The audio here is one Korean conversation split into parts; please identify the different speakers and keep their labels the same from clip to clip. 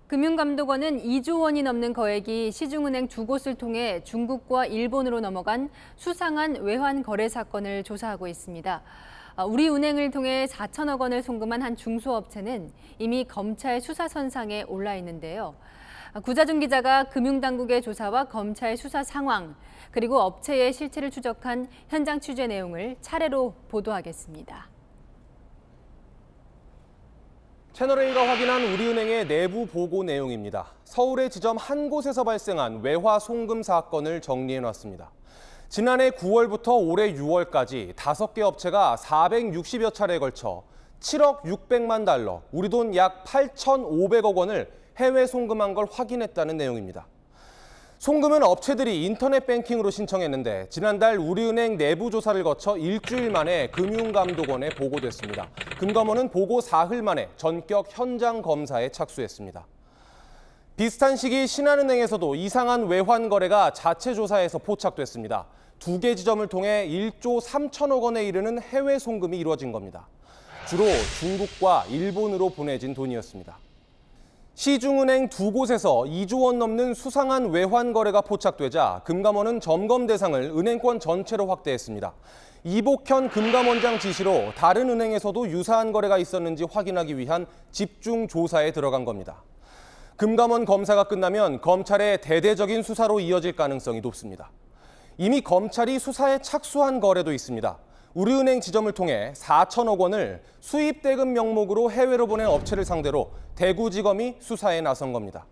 Speaker 1: 금융감독원은 2조 원이 넘는 거액이 시중은행 두 곳을 통해 중국과 일본으로 넘어간 수상한 외환 거래 사건을 조사하고 있습니다. 우리은행을 통해 4천억 원을 송금한 한 중소업체는 이미 검찰 수사선상에 올라 있는데요. 구자준 기자가 금융당국의 조사와 검찰 수사 상황, 그리고 업체의 실체를 추적한 현장 취재 내용을 차례로 보도하겠습니다.
Speaker 2: 채널A가 확인한 우리은행의 내부 보고 내용입니다. 서울의 지점 한 곳에서 발생한 외화 송금 사건을 정리해놨습니다. 지난해 9월부터 올해 6월까지 5개 업체가 460여 차례에 걸쳐 7억 600만 달러, 우리 돈 약 8,500억 원을 해외 송금한 걸 확인했다는 내용입니다. 송금은 업체들이 인터넷 뱅킹으로 신청했는데 지난달 우리은행 내부 조사를 거쳐 일주일 만에 금융감독원에 보고됐습니다. 금감원은 보고 사흘 만에 전격 현장 검사에 착수했습니다. 비슷한 시기 신한은행에서도 이상한 외환 거래가 자체 조사에서 포착됐습니다. 2개 지점을 통해 1조 3천억 원에 이르는 해외 송금이 이루어진 겁니다. 주로 중국과 일본으로 보내진 돈이었습니다. 시중은행 두 곳에서 2조 원 넘는 수상한 외환 거래가 포착되자 금감원은 점검 대상을 은행권 전체로 확대했습니다. 이복현 금감원장 지시로 다른 은행에서도 유사한 거래가 있었는지 확인하기 위한 집중 조사에 들어간 겁니다. 금감원 검사가 끝나면 검찰의 대대적인 수사로 이어질 가능성이 높습니다. 이미 검찰이 수사에 착수한 거래도 있습니다. 우리은행 지점을 통해 4천억 원을 수입 대금 명목으로 해외로 보낸 업체를 상대로 대구지검이 수사에 나선 겁니다.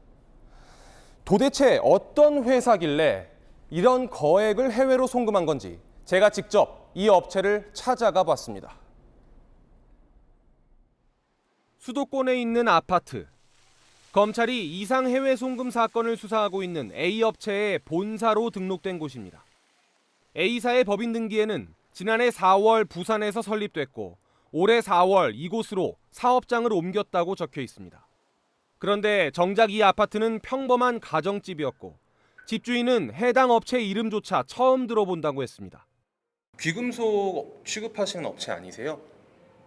Speaker 2: 도대체 어떤 회사길래 이런 거액을 해외로 송금한 건지 제가 직접 이 업체를 찾아가 봤습니다. 수도권에 있는 아파트. 검찰이 이상 해외 송금 사건을 수사하고 있는 A업체의 본사로 등록된 곳입니다. A사의 법인 등기에는 지난해 4월 부산에서 설립됐고 올해 4월 이곳으로 사업장을 옮겼다고 적혀 있습니다. 그런데 정작 이 아파트는 평범한 가정집이었고 집주인은 해당 업체 이름조차 처음 들어본다고 했습니다. 귀금속 취급하시는 업체 아니세요?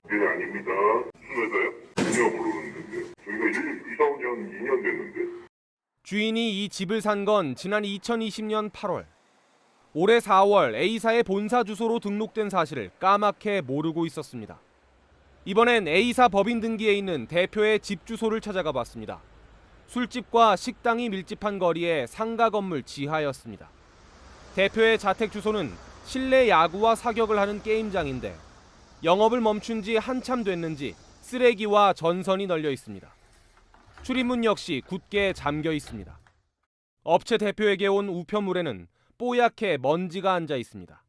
Speaker 3: 네, 아닙니다. 무슨 회사요? 전혀 모르는데. 저희가 이사 온 지 2년 됐는데.
Speaker 2: 주인이 이 집을 산 건 지난 2020년 8월. 올해 4월 A사의 본사 주소로 등록된 사실을 까맣게 모르고 있었습니다. 이번엔 A사 법인 등기에 있는 대표의 집 주소를 찾아가 봤습니다. 술집과 식당이 밀집한 거리의 상가 건물 지하였습니다. 대표의 자택 주소는 실내 야구와 사격을 하는 게임장인데 영업을 멈춘 지 한참 됐는지 쓰레기와 전선이 널려 있습니다. 출입문 역시 굳게 잠겨 있습니다. 업체 대표에게 온 우편물에는 뽀얗게 먼지가 앉아 있습니다.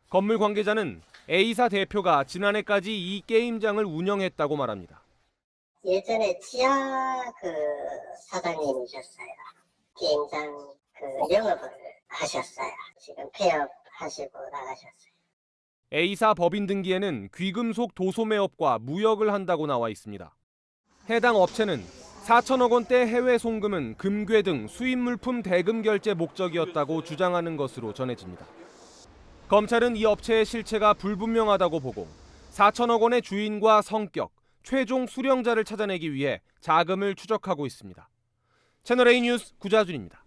Speaker 2: 건물 관계자는 A사 대표가 지난해까지 이 게임장을 운영했다고 말합니다.
Speaker 4: 예전에 지하 사장님이셨어요. 게임장 영업을 하셨어요. 지금 폐업하시고 나가셨어요.
Speaker 2: A사 법인 등기에는 귀금속 도소매업과 무역을 한다고 나와 있습니다. 해당 업체는 4천억 원대 해외 송금은 금괴 등 수입 물품 대금 결제 목적이었다고 주장하는 것으로 전해집니다. 검찰은 이 업체의 실체가 불분명하다고 보고 4천억 원의 주인과 성격, 최종 수령자를 찾아내기 위해 자금을 추적하고 있습니다. 채널A 뉴스 구자준입니다.